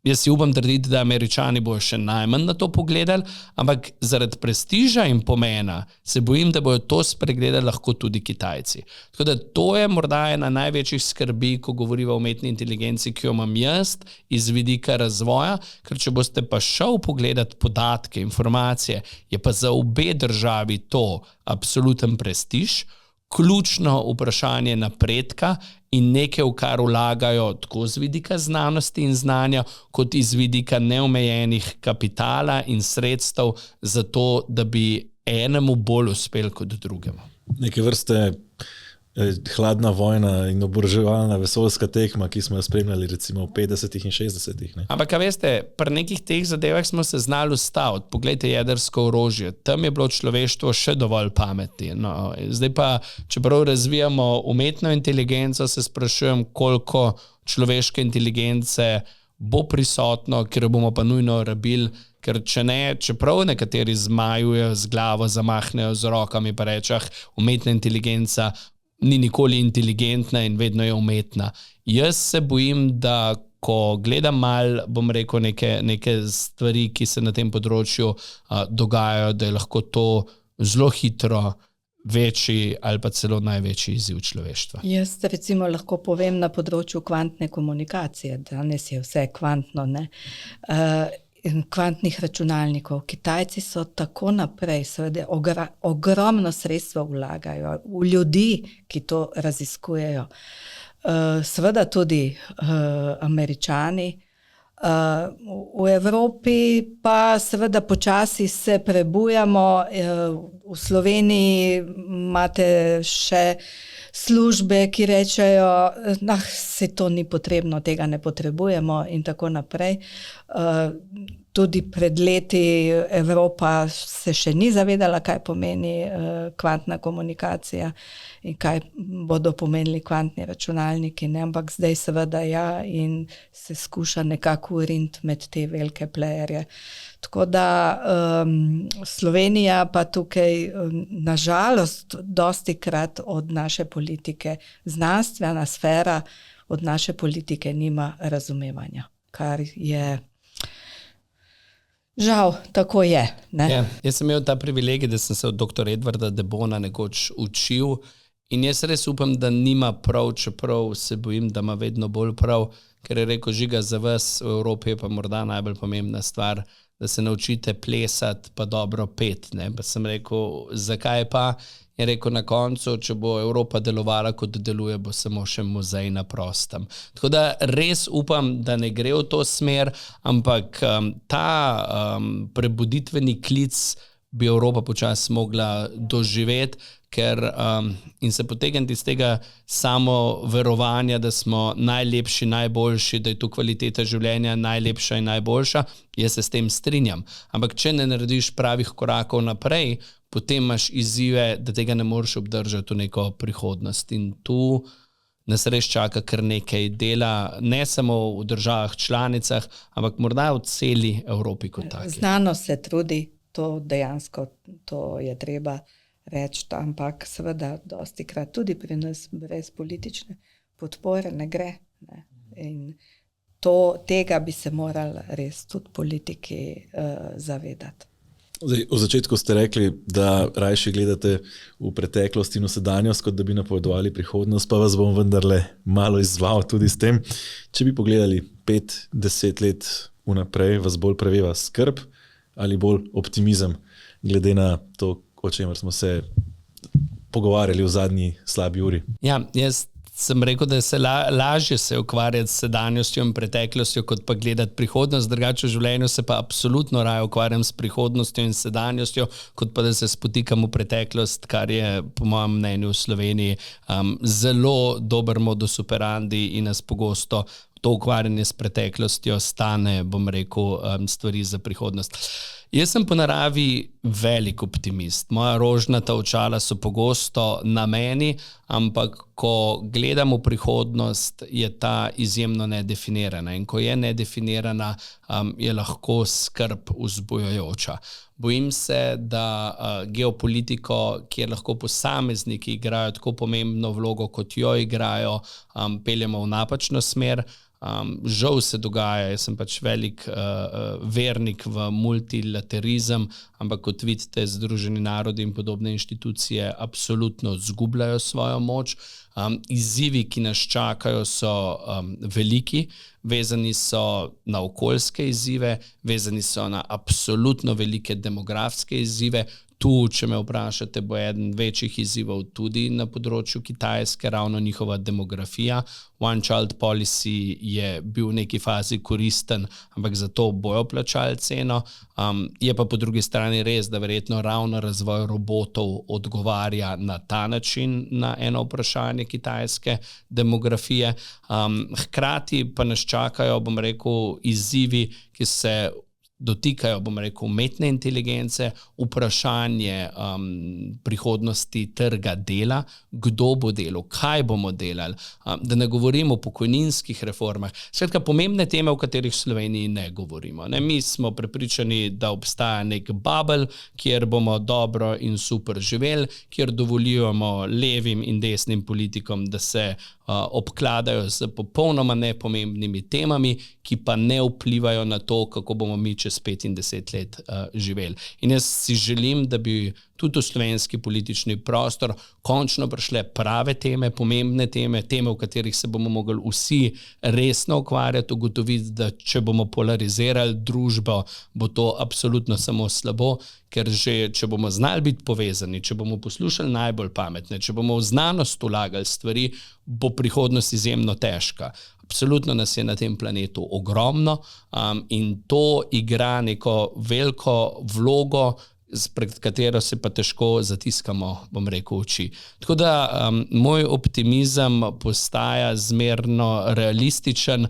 Jaz si upam trditi, da Američani bojo še najmanj na to pogledali, ampak zaradi prestiža in pomena se bojim, da bojo to spregledali lahko tudi Kitajci. Tako da to je morda ena največjih skrbi, ko govoriva o umetni inteligenci, ki jo imam jaz iz vidika razvoja, ker če boste pa šel pogledati podatke, informacije, je pa za obe državi to absoluten prestiž, ključno vprašanje napredka in nekaj, v kar vlagajo tako z vidika znanosti in znanja, kot iz vidika neomejenih kapitala in sredstev za to, da bi enemu bolj uspel kot drugemu. Neke vrste hladna vojna in oboroževalna vesoljska tekma, ki smo jo spremljali recimo v 50-ih in 60-ih. Ampak, veste, pri nekih teh zadevah smo se znali ustaviti. Poglejte jedrsko orožje. Tam je bilo človeštvo še dovolj pametni. Zdaj pa, čeprav razvijamo umetno inteligenco, se sprašujem, koliko človeške inteligence bo prisotno, ker bomo pa nujno rabili, ker če ne, čeprav nekateri zmajujejo z glavo, zamahnejo z rokami pa rečejo, umetna inteligenca ni nikoli inteligentna in vedno je umetna. Jaz se bojim, da ko gledam mal, bom rekel, neke stvari, ki se na tem področju dogajajo, da je lahko to zelo hitro večji ali pa celo največji izziv človeštva. Jaz recimo lahko povem na področju kvantne komunikacije. Danes je vse kvantno, kvantnih računalnikov. Kitajci so tako naprej, seveda ogromno sredstva vlagajo v ljudi, ki to raziskujejo. Seveda tudi Američani. V Evropi pa seveda počasi se prebujamo. V Sloveniji imate še službe, ki rečejo, se to ni potrebno, tega ne potrebujemo in tako naprej. Tudi pred leti Evropa se še ni zavedala, kaj pomeni kvantna komunikacija in kaj bodo pomenili kvantni računalniki, ne? Ampak zdaj seveda ja, in se skuša nekako uriniti med te velike playerje. Tako da Slovenija pa tukaj nažalost dostikrat od naše politike, znanstvena sfera od naše politike nima razumevanja, kar je žal, tako je. Ne? Ja, jaz sem imel ta privilegij, da sem se od dr. Edvarda de Boona nekoč učil in jaz res upam, da nima prav, čeprav se bojim, da ima vedno bolj prav, ker je rekel, Žiga, za vas v Evropi je pa morda najbolj pomembna stvar, da se naučite plesati pa dobro pet. Ne? Pa sem rekel, zakaj pa? Je rekel, na koncu, če bo Evropa delovala, kot deluje, bo samo še muzej na prostem. Tako da res upam, da ne gre v to smer, ampak ta prebuditveni klic bi Evropa počasi mogla doživeti, ker in se potegniti iz tega samo verovanja, da smo najlepši, najboljši, da je tu kvaliteta življenja najlepša in najboljša, jaz se s tem strinjam. Ampak če ne narediš pravih korakov naprej, potem imaš izzive, da tega ne moreš obdržati v neko prihodnost. In tu nas res čaka kar nekaj dela, ne samo v državah članicah, ampak morda v celi Evropi kot taki. Znanost se trudi, to dejansko, to je treba reči, ampak seveda dostikrat tudi pri nas brez politične podpore ne gre. Ne? In tega bi se morali res tudi politiki zavedati. Zdaj, v začetku ste rekli, da rajši gledate v preteklost in v sedanjost, kot da bi napovedovali prihodnost, pa vas bom vendarle malo izzval tudi s tem. Če bi pogledali 5-10 let vnaprej, vas bolj preveva skrb ali bolj optimizem, glede na to, o čemer smo se pogovarjali v zadnji slabi uri? Ja, jaz sem rekel, da se lažje se ukvarjati s sedanjostjo in preteklostjo, kot pa gledati prihodnost. Drugače v življenju se pa absolutno raje ukvarjam s prihodnostjo in sedanjostjo, kot pa da se spotikam v preteklost, kar je po mojem mnenju v Sloveniji zelo dober modus operandi in nas pogosto to ukvarjanje s preteklostjo stane, bom rekel, stvari za prihodnost. Jaz sem po naravi velik optimist. Moja rožnata očala so pogosto na meni, ampak ko gledam v prihodnost, je ta izjemno nedefinirana. In ko je nedefinirana, je lahko skrb vzbujajoča. Bojim se, da geopolitiko, kjer lahko posamezniki igrajo tako pomembno vlogo, kot jo igrajo, peljemo v napačno smer. Žal se dogaja, jaz sem pač velik vernik v multilaterizem, ampak kot vidite, Združeni narodi in podobne inštitucije absolutno zgubljajo svojo moč. Izzivi, ki nas čakajo, so veliki, vezani so na okoljske izzive, vezani so na absolutno velike demografske izzive. Tu, če me vprašate, bo eden večjih izzivov tudi na področju Kitajske, ravno njihova demografija. One Child Policy je bil v neki fazi koristen, ampak za to bojo plačali ceno. Je pa po drugi strani res, da verjetno ravno razvoj robotov odgovarja na ta način na eno vprašanje kitajske demografije. Hkrati pa nas čakajo, bom rekel, izzivi, ki se dotikajo, bom rekel, umetne inteligence, vprašanje prihodnosti trga dela, kdo bo delal, kaj bomo delali, da ne govorimo o pokojninskih reformah. Skratka, pomembne teme, o katerih v Sloveniji ne govorimo. Mi smo prepričani, da obstaja nek bubble, kjer bomo dobro in super živeli, kjer dovoljujemo levim in desnim politikom, da se obkladajo z popolnoma nepomembnimi temami, ki pa ne vplivajo na to, kako bomo mi čez 5 in 10 let živeli. In jaz si želim, da bi tudi v slovenski politični prostor končno prišle prave teme, pomembne teme, teme, v katerih se bomo mogli vsi resno ukvarjati, ugotoviti, da če bomo polarizirali družbo, bo to absolutno samo slabo, ker že, če bomo znali biti povezani, če bomo poslušali najbolj pametne, če bomo v znanost vlagali stvari, bo prihodnost izjemno težka. Absolutno nas je na tem planetu ogromno in to igra neko veliko vlogo pred katero se pa težko zatiskamo, bom rekel, oči. Tako da moj optimizem postaja zmerno realističen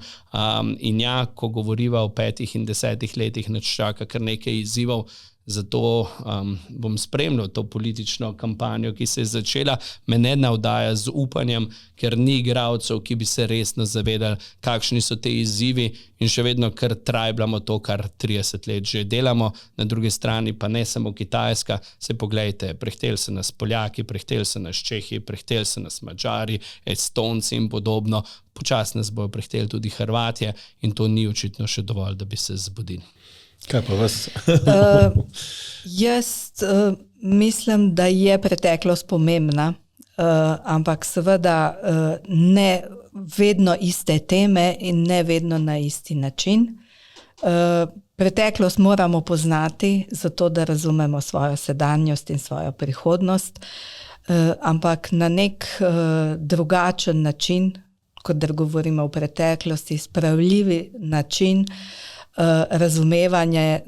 in ja, ko govoriva o 5 in 10 letih, nas čaka kar nekaj izzivov, zato bom spremljal to politično kampanjo, ki se je začela, me ne navdaja z upanjem, ker ni igralcev, ki bi se resno zavedali, kakšni so te izzivi in še vedno kar trajbljamo to, kar 30 let že delamo. Na drugi strani pa ne samo Kitajska, se poglejte, prehteli se nas Poljaki, prehteli se nas Čehi, prehteli se nas Mađari, Estonci in podobno. Počasno nas bojo prehteli tudi Hrvatje in to ni očitno še dovolj, da bi se zbudili. Kaj pa vas? Jaz mislim, da je preteklost pomembna, ampak seveda ne vedno iste teme in ne vedno na isti način. Preteklost moramo poznati, zato da razumemo svojo sedanjost in svojo prihodnost, ampak na nek drugačen način, kot da govorimo o preteklosti, spravljivi način, razumevanje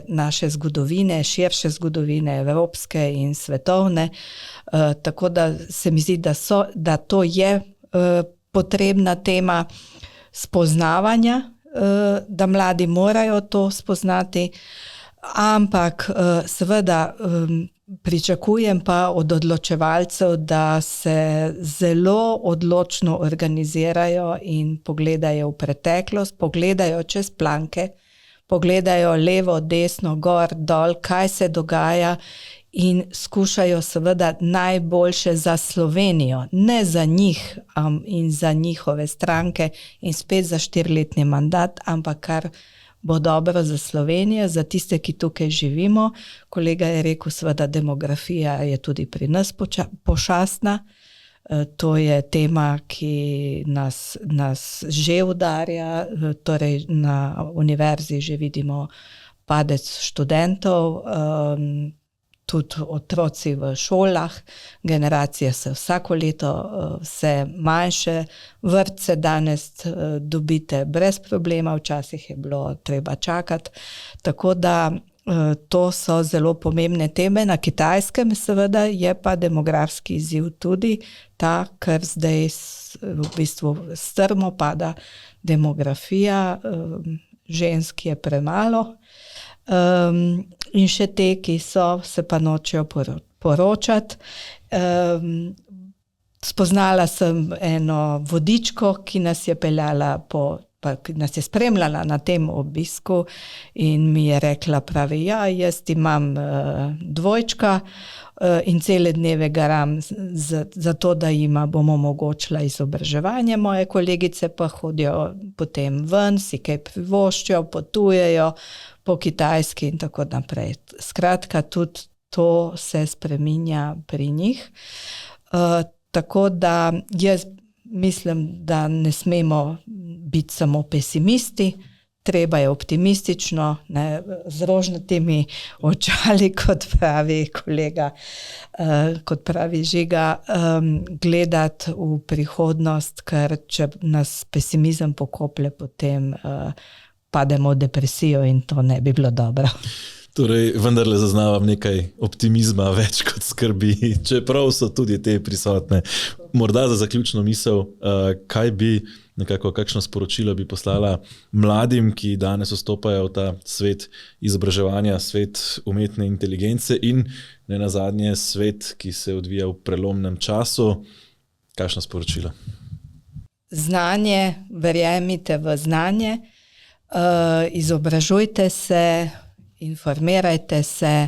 naše zgodovine, širše zgodovine, evropske in svetovne. Tako da se mi zdi, da to je potrebna tema spoznavanja, da mladi morajo to spoznati, ampak seveda pričakujem pa od odločevalcev, da se zelo odločno organizirajo in pogledajo v preteklost, pogledajo čez planke, pogledajo levo, desno, gor, dol, kaj se dogaja in skušajo seveda najboljše za Slovenijo, ne za njih in za njihove stranke in spet za 4-letni mandat, ampak kar bo dobro za Slovenijo, za tiste, ki tukaj živimo. Kolega je rekel, seveda demografija je tudi pri nas pošastna. To je tema, ki nas že udarja, torej na univerzi že vidimo padec študentov, tudi otroci v šolah, generacije se vsako leto vse manjše, vrtce danes dobite brez problema, včasih je bilo treba čakati, tako da to so zelo pomembne teme. Na Kitajskem seveda je pa demografski izziv tudi ta, ker zdaj v bistvu strmo pada demografija, žensk je premalo. In še te, ki se pa nočejo poročati. Spoznala sem eno vodičko, ki nas je ki nas je spremljala na tem obisku in mi je rekla, pravi, ja, jaz imam dvojčka in cele dneve garam za to, da jima bom omogočila izobraževanje. Moje kolegice pa hodijo potem ven, si kaj privoščijo, potujejo po Kitajski in tako naprej. Skratka, tudi to se spreminja pri njih. Tako da jaz mislim, da ne smemo biti samo pesimisti, treba je optimistično, ne, z rožnatimi očali, kot pravi kolega, kot pravi Žiga, gledati v prihodnost, ker če nas pesimizem pokoplje, potem pademo v depresijo in to ne bi bilo dobro. Torej, vendarle zaznavam nekaj optimizma, več kot skrbi, čeprav so tudi te prisotne. Morda za zaključno misel, kakšno sporočilo bi poslala mladim, ki danes vstopajo v ta svet izobraževanja, svet umetne inteligence in nenazadnje svet, ki se odvija v prelomnem času. Kakšno sporočilo? Znanje, verjemite v znanje, izobražujte se, informirajte se,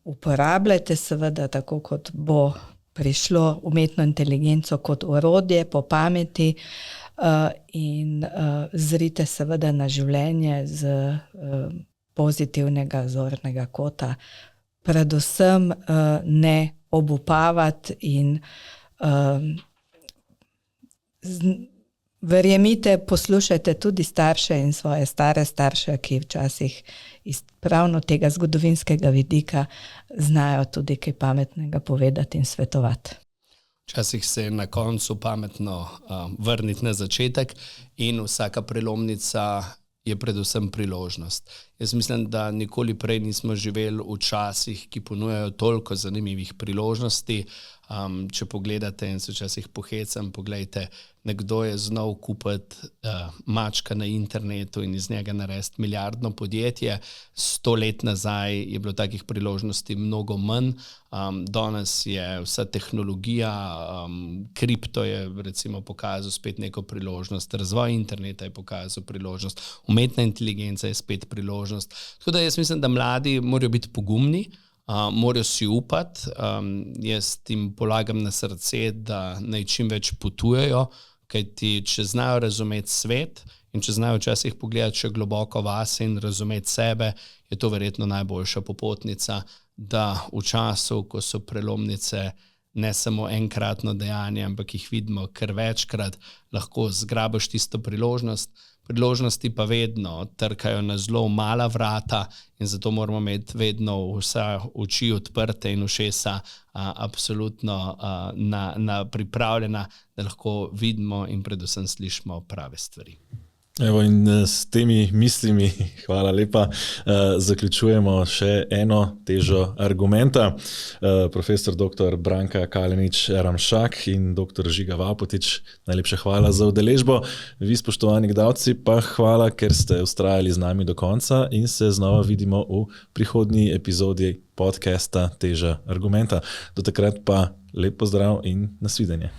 uporabljajte seveda tako, kot bo prišlo umetno inteligenco kot orodje po pameti in zrite seveda na življenje z pozitivnega zornega kota. Predvsem ne obupavati in verjemite, poslušajte tudi starše in svoje stare starše, ki včasih iz pravno tega zgodovinskega vidika znajo tudi kaj pametnega povedati in svetovati. Včasih se je na koncu pametno vrniti na začetek in vsaka prelomnica je predvsem priložnost. Jaz mislim, da nikoli prej nismo živeli v časih, ki ponujajo toliko zanimivih priložnosti. Če pogledate in se včasih pohecam, poglejte, nekdo je znal kupiti mačka na internetu in iz njega narediti milijardno podjetje. 100 let nazaj je bilo takih priložnosti mnogo manj. Danes je vsa tehnologija, kripto je recimo pokazal spet neko priložnost, razvoj interneta je pokazal priložnost, umetna inteligenca je spet priložnost. Tako da jaz mislim, da mladi morajo biti pogumni, morajo si upati, jaz jim polagam na srce, da naj čim več potujejo, kajti če znajo razumeti svet in če znajo včasih pogledati še globoko vase in razumeti sebe, je to verjetno najboljša popotnica, da v času, ko so prelomnice ne samo enkratno dejanje, ampak jih vidimo kar večkrat, lahko zgrabiš tisto priložnost. Priložnosti pa vedno trkajo na zelo mala vrata in zato moramo imeti vedno vse oči odprte in ušesa absolutno pripravljena, da lahko vidimo in predvsem slišimo prave stvari. Evo, in s temi mislimi, hvala lepa, zaključujemo še eno težo argumenta. Profesor dr. Branka Kalenić-Ramšak in dr. Žiga Vapotič, najlepša hvala za udeležbo. Vi, spoštovani gledalci, pa hvala, ker ste vztrajali z nami do konca in se znova vidimo v prihodnji epizodi podcasta Teža argumenta. Do takrat pa lep pozdrav in nasvidenje.